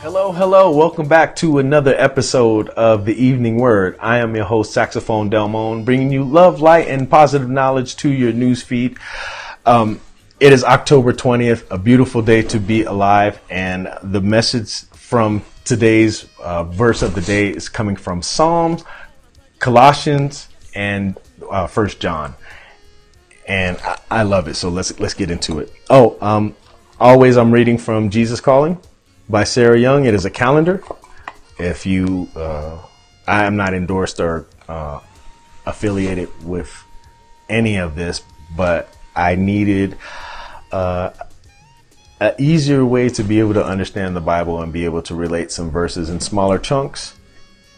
Hello, hello. Welcome back to another episode of The Evening Word. I am your host, Saxophone Delmone, bringing you love, light, and positive knowledge to your news feed. It is October 20th, a beautiful day to be alive, and the message from today's verse of the day is coming from Psalms, Colossians, and 1 John. And I love it, so let's get into it. Always I'm reading from Jesus Calling by Sarah Young. It is a calendar. If you, I am not endorsed or affiliated with any of this, but I needed an easier way to be able to understand the Bible and be able to relate some verses in smaller chunks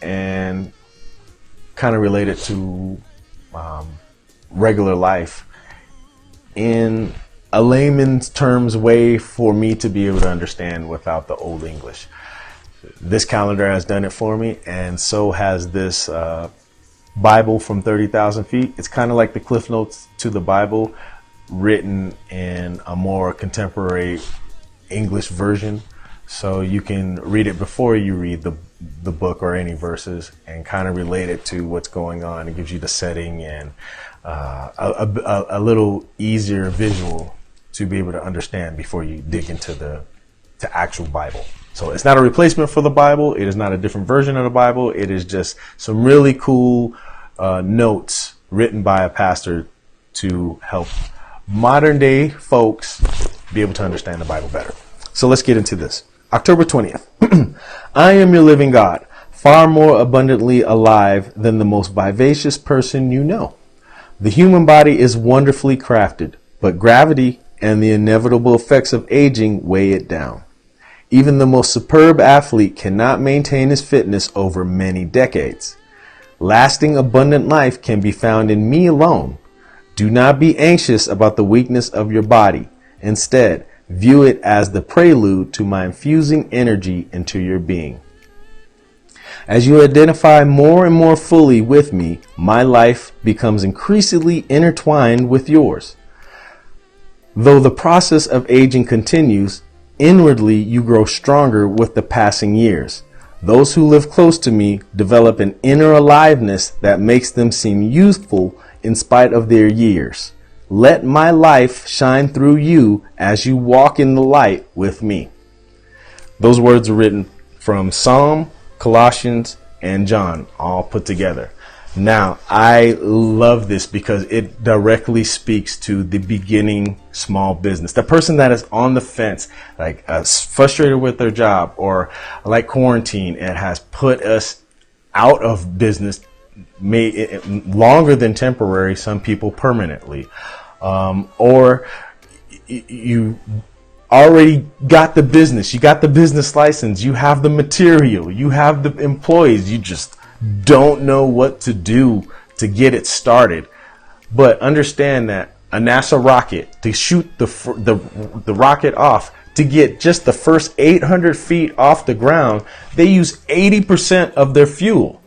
and kind of relate it to regular life in a layman's terms way for me to be able to understand without the old English. This calendar has done it for me, and so has this Bible from 30,000 feet. It's kind of like the Cliff Notes to the Bible, written in a more contemporary English version. So you can read it before you read the book or any verses and kind of relate it to what's going on. It gives you the setting and a little easier visual to be able to understand before you dig into the actual Bible. So it's not a replacement for the Bible. It is not a different version of the Bible. It is just some really cool notes written by a pastor to help modern day folks be able to understand the Bible better. So let's get into this. October 20th. I am your living God, far more abundantly alive than the most vivacious person you know. The human body is wonderfully crafted, but gravity and the inevitable effects of aging weigh it down. Even the most superb athlete cannot maintain his fitness over many decades. Lasting abundant life can be found in me alone. Do not be anxious about the weakness of your body. Instead, view it as the prelude to my infusing energy into your being. As you identify more and more fully with me, my life becomes increasingly intertwined with yours. Though the process of aging continues, inwardly you grow stronger with the passing years. Those who live close to me develop an inner aliveness that makes them seem youthful in spite of their years. Let my life shine through you as you walk in the light with me. Those words are written from Psalm, Colossians, and John, all put together. Now, I love this because it directly speaks to the beginning small business. The person that is on the fence, like frustrated with their job, or like quarantine, it has put us out of business, longer than temporary, some people permanently. Or you already got the business, you got the business license, you have the material, you have the employees, you just don't know what to do to get it started. But understand that a NASA rocket, to shoot the rocket off, to get just the first 800 feet off the ground, they use 80% of their fuel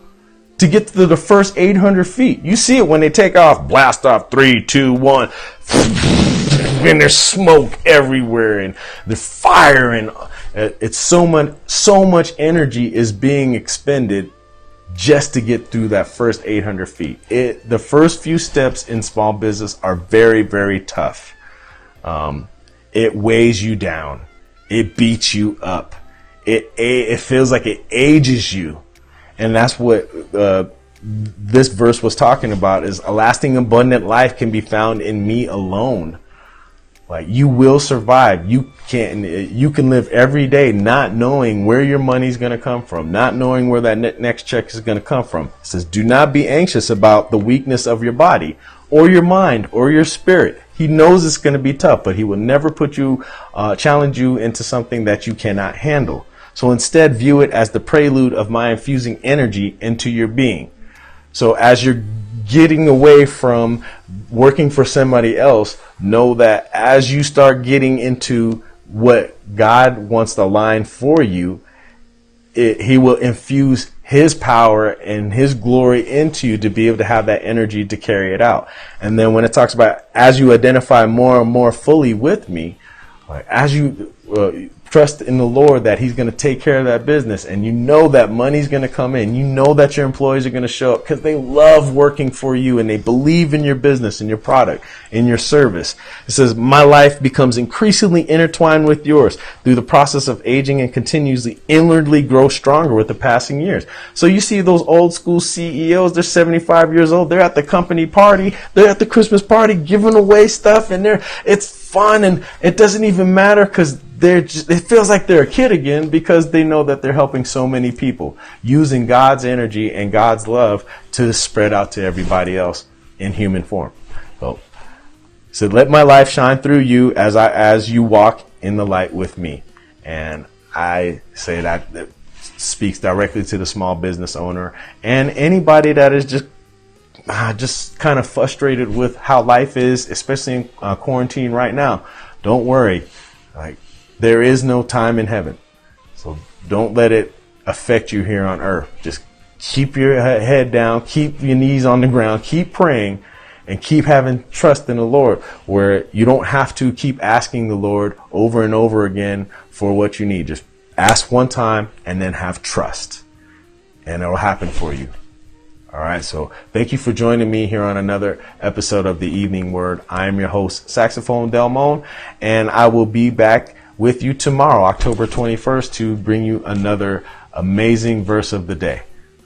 to get to the first 800 feet. You see it when they take off, blast off, 3, 2, 1, and there's smoke everywhere and the fire, and it's so much energy is being expended just to get through that first 800 feet. The first few steps in small business are very, very tough. It weighs you down. It beats you up. It feels like it ages you. And that's what this verse was talking about, is a lasting abundant life can be found in me alone. Like, you will survive. You can live every day not knowing where your money's going to come from, not knowing where that next check is going to come from. It says, do not be anxious about the weakness of your body or your mind or your spirit. He knows it's going to be tough, but he will never challenge you into something that you cannot handle. So instead, view it as the prelude of my infusing energy into your being. So as you're getting away from working for somebody else, know that as you start getting into what God wants to align for you, he will infuse his power and his glory into you to be able to have that energy to carry it out. And then when it talks about as you identify more and more fully with me, like as you trust in the Lord that he's going to take care of that business, and you know that money's going to come in. You know that your employees are going to show up because they love working for you and they believe in your business and your product and your service. It says, my life becomes increasingly intertwined with yours through the process of aging and continuously inwardly grow stronger with the passing years. So you see those old school CEOs, they're 75 years old. They're at the company party. They're at the Christmas party giving away stuff, and it's fun, and it doesn't even matter because it feels like they're a kid again because they know that they're helping so many people using God's energy and God's love to spread out to everybody else in human form. So let my life shine through you as you walk in the light with me. And I say that speaks directly to the small business owner and anybody that is just kind of frustrated with how life is, especially in quarantine right now. Don't worry. There is no time in heaven. So don't let it affect you here on earth. Just keep your head down, keep your knees on the ground, keep praying, and keep having trust in the Lord, where you don't have to keep asking the Lord over and over again for what you need. Just ask one time and then have trust, and it'll happen for you. All right. So thank you for joining me here on another episode of the Evening Word. I am your host, Saxophone Delmone, and I will be back with you tomorrow, October 21st, to bring you another amazing verse of the day.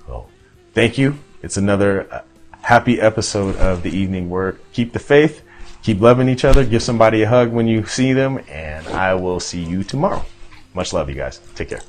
So thank you. It's another happy episode of the Evening Word. Keep the faith, keep loving each other, give somebody a hug when you see them, and I will see you tomorrow. Much love, you guys. Take care.